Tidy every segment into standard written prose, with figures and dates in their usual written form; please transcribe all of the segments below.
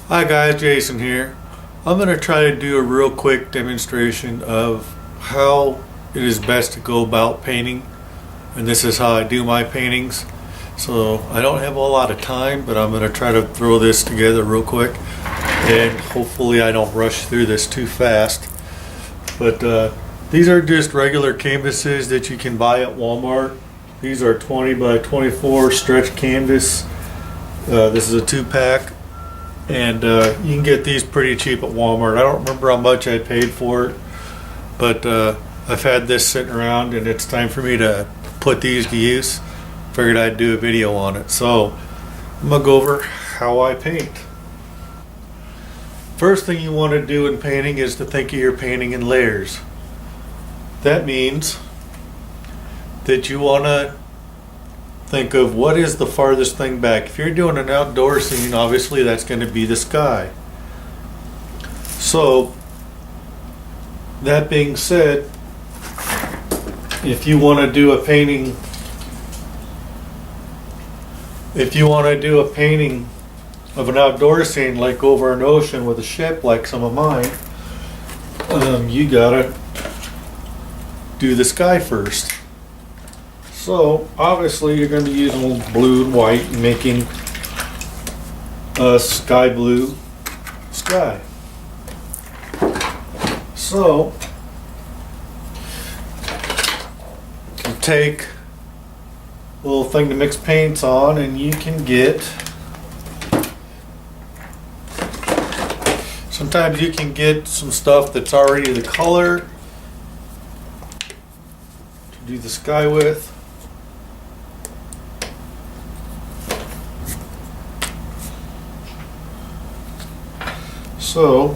Hi guys, Jason here. I'm going to try to do a real quick demonstration of how it is best to go about painting, and this is how I do my paintings. So I don't have a lot of time, but I'm going to try to throw this together real quick, and hopefully I don't rush through this too fast. But these are just regular canvases that you can buy at Walmart. These are 20 by 24 stretch canvas. This is a 2-pack. And you can get these pretty cheap at Walmart. I don't remember how much I paid for it, but I've had this sitting around and it's time for me to put these to use. Figured I'd do a video on it. So I'm going to go over how I paint. First thing you want to do in painting is to think of your painting in layers. That means that you want to think of what is the farthest thing back. If you're doing an outdoor scene, obviously that's going to be the sky. So that being said, if you want to do a painting of an outdoor scene, like over an ocean with a ship like some of mine, you gotta do the sky first. So obviously you're going to be using blue and white and making a sky blue sky. So you take a little thing to mix paints on, and you can get, sometimes you can get some stuff that's already the color to do the sky with. So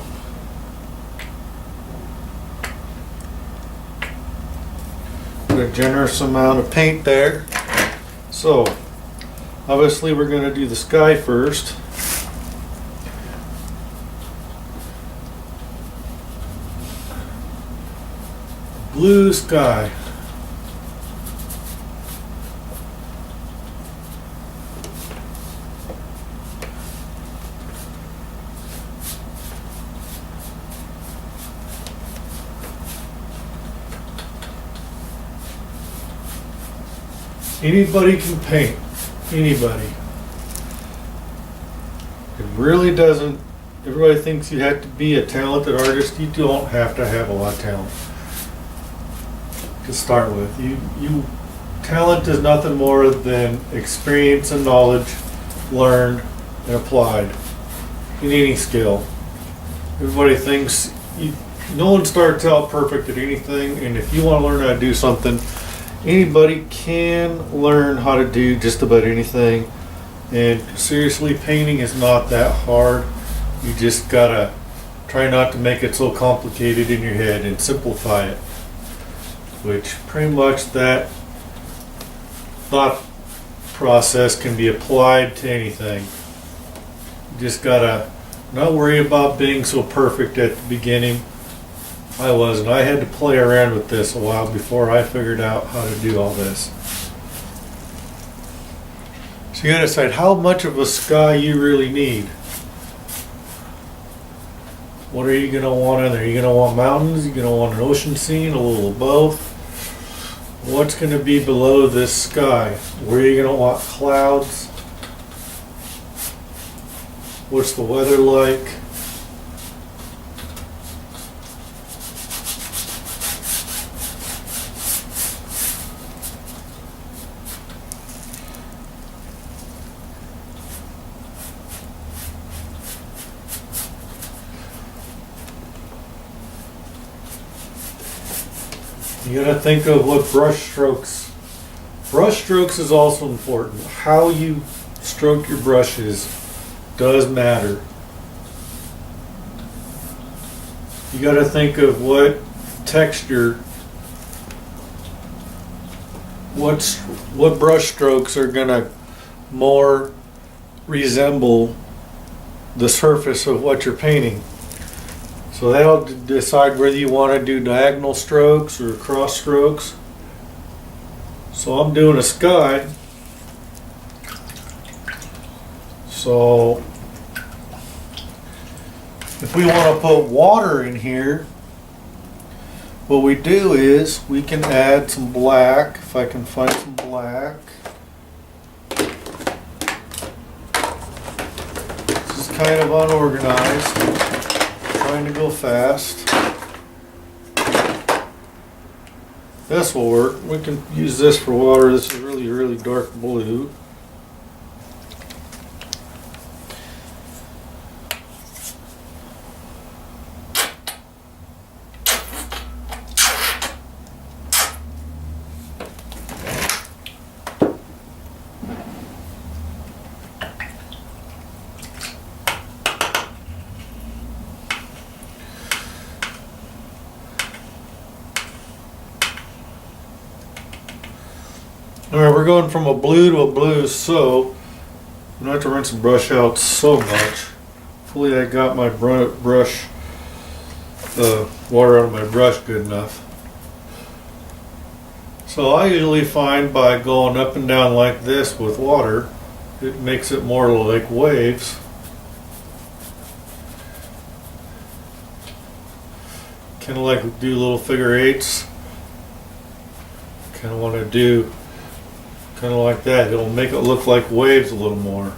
put a generous amount of paint there. So obviously we're going to do the sky first. Blue sky. Anybody can paint. Anybody. It really doesn't. Everybody thinks you have to be a talented artist. You don't have to have a lot of talent to start with. Talent is nothing more than experience and knowledge learned and applied in any skill. Everybody thinks no one starts out perfect at anything, and if you want to learn how to do something, anybody can learn how to do just about anything. And seriously, painting is not that hard. You just gotta try not to make it so complicated in your head and simplify it, which pretty much that thought process can be applied to anything. You just gotta not worry about being so perfect at the beginning. I wasn't. I had to play around with this a while before I figured out how to do all this. So you gotta decide how much of a sky you really need. What are you gonna want in there? You're gonna want mountains, you're gonna want an ocean scene, a little of both. What's gonna be below this sky? Where are you gonna want clouds? What's the weather like? You gotta think of what brush strokes. Brush strokes is also important. How you stroke your brushes does matter. You gotta think of what texture, what brush strokes are gonna more resemble the surface of what you're painting. So that'll decide whether you want to do diagonal strokes or cross strokes. So I'm doing a sky. So If we want to put water in here, what we do is we can add some black, if I can find some black. This is kind of unorganized, trying to go fast. This will work. We can use this for water. This is really, really dark blue. Alright, we're going from a blue to a blue, so I don't have to rinse and brush out so much. Hopefully I got my brush, water out of my brush good enough. So I usually find by going up and down like this with water, it makes it more like waves. Kind of like do little figure eights. Kind of want to do kind of like that. It'll make it look like waves a little more.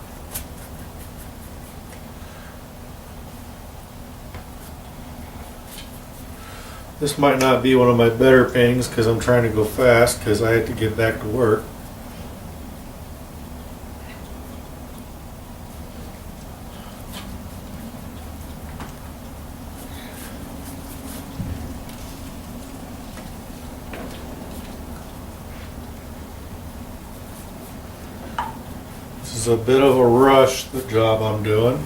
This might not be one of my better paintings because I'm trying to go fast because I had to get back to work. This is a bit of a rush, the job I'm doing.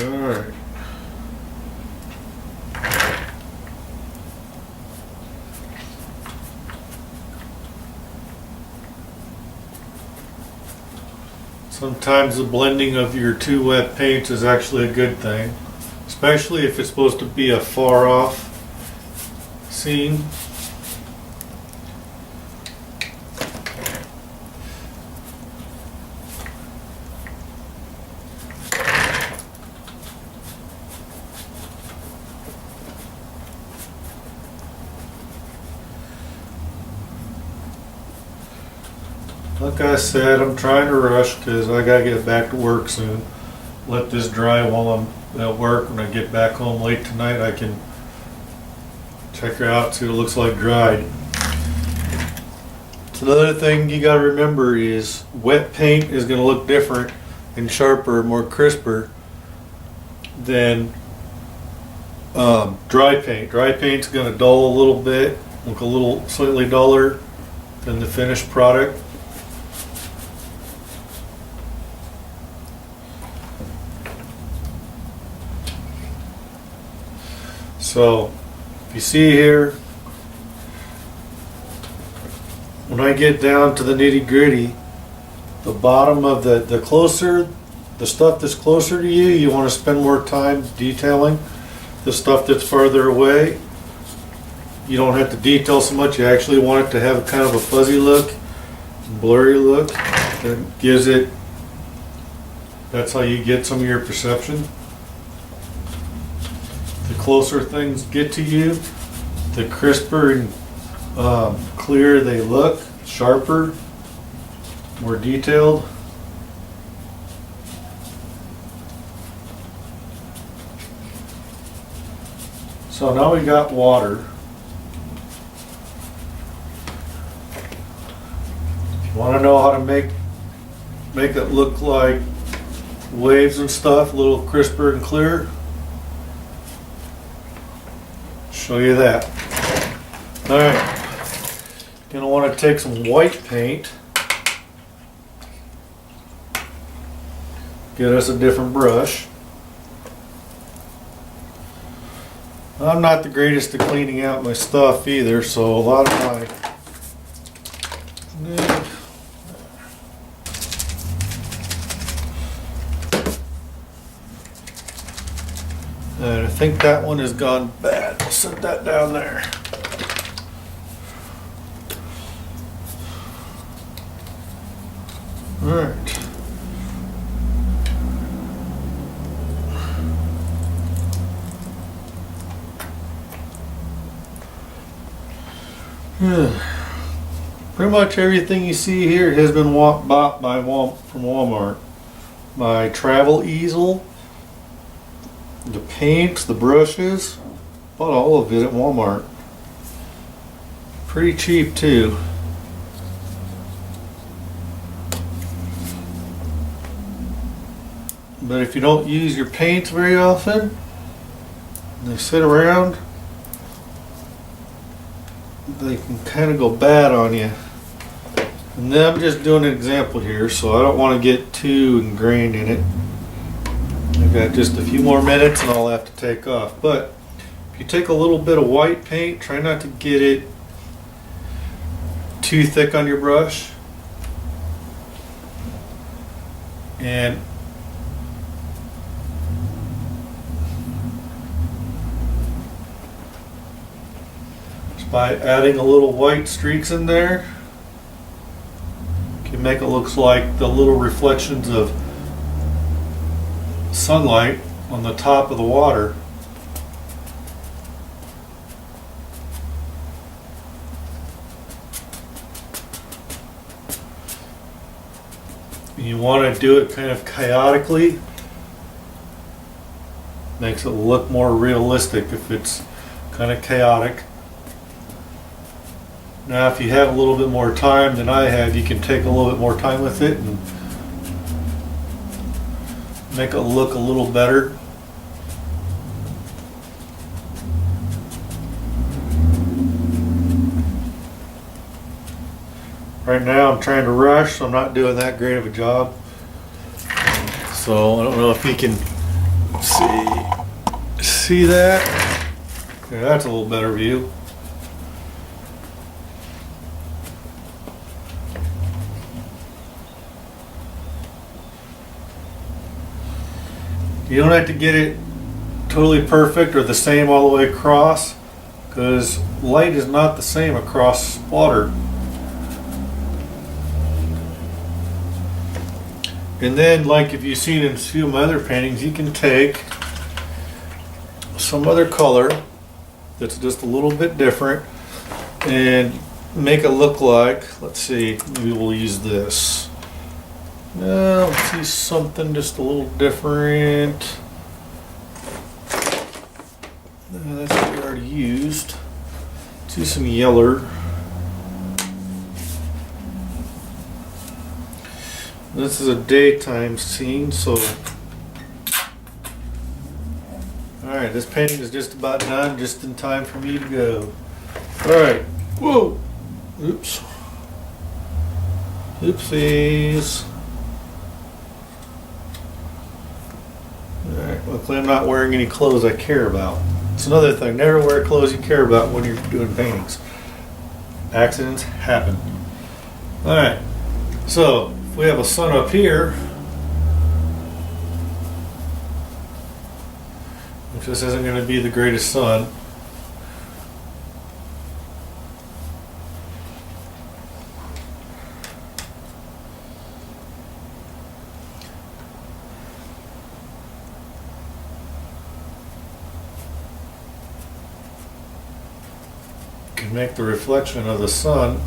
Alright. Sometimes the blending of your two wet paints is actually a good thing, especially if it's supposed to be a far off scene. Like I said, I'm trying to rush because I gotta get back to work soon. Let this dry while I'm at work. When I get back home late tonight, I can check her out, see what it looks like dried. So another thing you gotta remember is wet paint is gonna look different and sharper, more crisper than dry paint. Dry paint's gonna dull a little bit, look a little slightly duller than the finished product. So, if you see here, when I get down to the nitty gritty, the bottom of the closer, the stuff that's closer to you, you want to spend more time detailing. The stuff that's farther away, you don't have to detail so much. You actually want it to have kind of a fuzzy look, blurry look. That gives it, that's how you get some of your perception. The closer things get to you, the crisper and clearer they look, sharper, more detailed. So now we got water. If you want to know how to make it look like waves and stuff, a little crisper and clearer, show you that. Alright, gonna want to take some white paint, get us a different brush. I'm not the greatest at cleaning out my stuff either, so a lot of my and I think that one has gone bad. I'll set that down there. Alright. Pretty much everything you see here has been bought by from Walmart. My travel easel, the paints, the brushes, bought all of it at Walmart. Pretty cheap too. But if you don't use your paints very often, they sit around, they can kind of go bad on you. And then I'm just doing an example here, so I don't want to get too ingrained in it. I've got just a few more minutes and I'll have to take off. But if you take a little bit of white paint, try not to get it too thick on your brush. And just by adding a little white streaks in there, you can make it look like the little reflections of sunlight on the top of the water. You want to do it kind of chaotically. Makes it look more realistic if it's kind of chaotic. Now if you have a little bit more time than I have, you can take a little bit more time with it and make it look a little better. Right now I'm trying to rush, so I'm not doing that great of a job. So I don't know if you can see that. Yeah, that's a little better view. You don't have to get it totally perfect or the same all the way across, because light is not the same across water. And then, like if you've seen in a few of my other paintings, you can take some other color that's just a little bit different and make it look like, let's see, maybe we'll use this. Let's see something just a little different. That's what we already used. Let's do some yeller. This is a daytime scene, so alright, this painting is just about done, just in time for me to go. Alright, whoa, oops, oopsies. Alright, luckily I'm not wearing any clothes I care about. It's another thing, never wear clothes you care about when you're doing paintings. Accidents happen. Alright, so if we have a sun up here, which this isn't going to be the greatest sun. Can make the reflection of the sun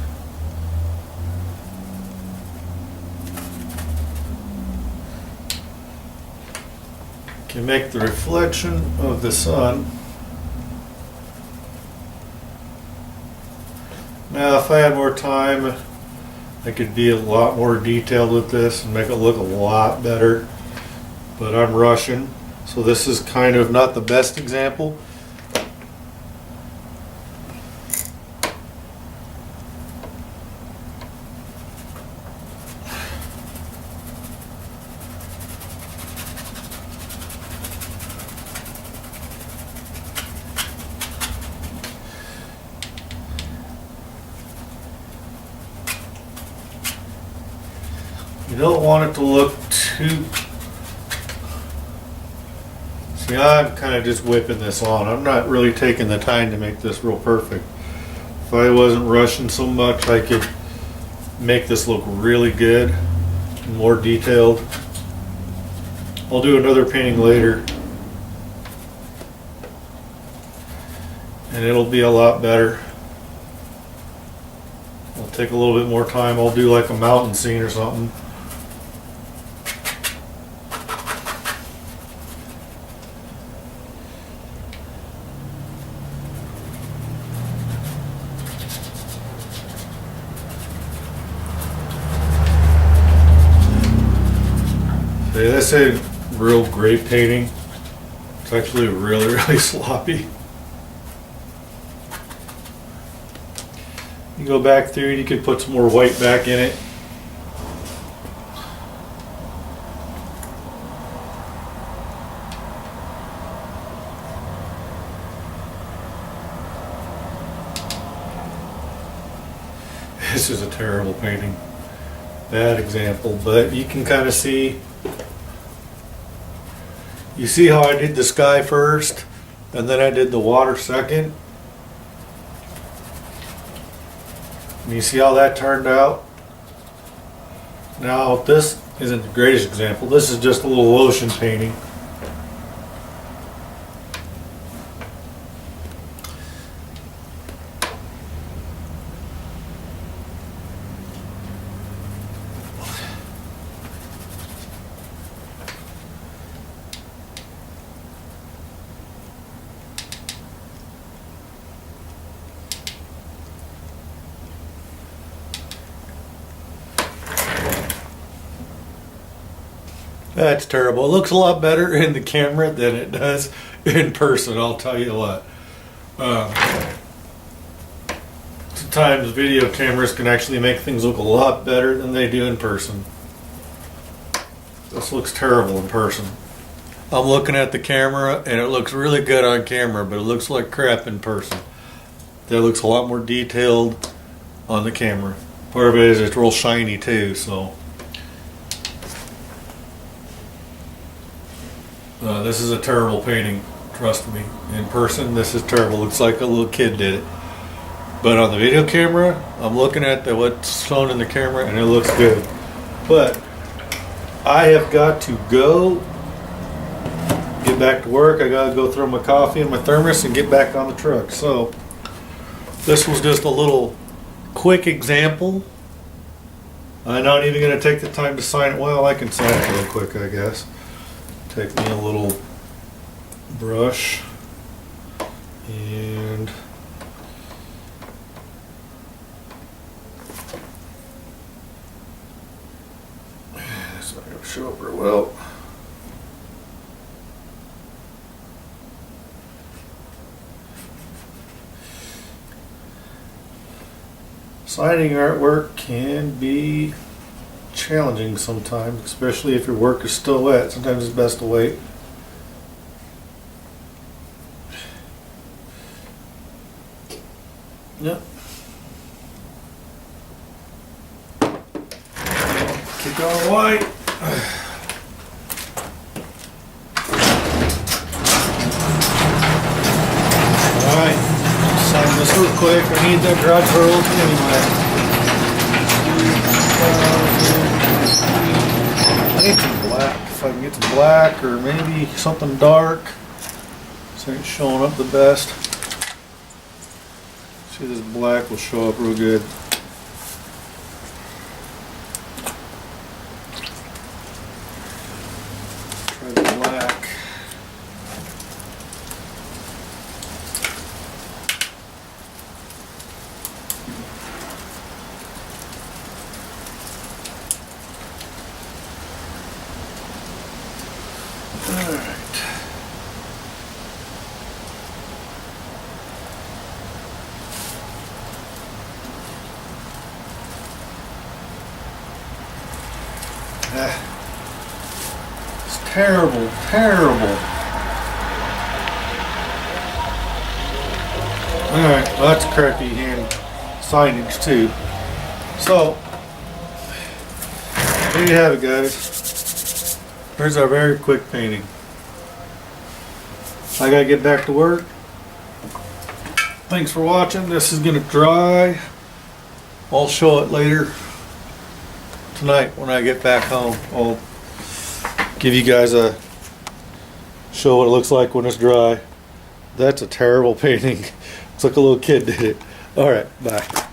Now if I had more time, I could be a lot more detailed with this and make it look a lot better, but I'm rushing, so this is kind of not the best example. You don't want it to look too... See, I'm kind of just whipping this on. I'm not really taking the time to make this real perfect. If I wasn't rushing so much, I could make this look really good. more detailed. I'll do another painting later, and it'll be a lot better. It'll take a little bit more time. I'll do like a mountain scene or something. See, this ain't real great painting. It's actually really, really sloppy. You go back through it, you could put some more white back in it. This is a terrible painting. Bad example, but you can kind of see. You see how I did the sky first, and then I did the water second? And you see how that turned out? Now, this isn't the greatest example. This is just a little ocean painting. That's terrible. It looks a lot better in the camera than it does in person, I'll tell you what. Sometimes video cameras can actually make things look a lot better than they do in person. This looks terrible in person. I'm looking at the camera and it looks really good on camera, but it looks like crap in person. That looks a lot more detailed on the camera. Part of it is it's real shiny too, so. This is a terrible painting, trust me. In person, this is terrible. Looks like a little kid did it. But on the video camera, I'm looking at what's shown in the camera and it looks good. But I have got to go get back to work. I gotta go throw my coffee in my thermos and get back on the truck. So this was just a little quick example. I'm not even gonna take the time to sign it. Well, I can sign it real quick, I guess. Take me a little brush and it's not going to show up very well. Signing artwork can be challenging sometimes, especially if your work is still wet. Sometimes it's best to wait. Yep. Keep going white. Alright, sign this real quick. I need that garage door open anyway. I need some black, if I can get some black or maybe something dark so it's showing up the best. See, this black will show up real good. Try the black. Alright. It's terrible, terrible. Alright, well that's crappy hand signage too. So, there you have it, guys. There's our very quick painting. I gotta get back to work. Thanks for watching. This is gonna dry. I'll show it later. tonight when I get back home. I'll give you guys a show what it looks like when it's dry. That's a terrible painting. It's like a little kid did it. All right, bye.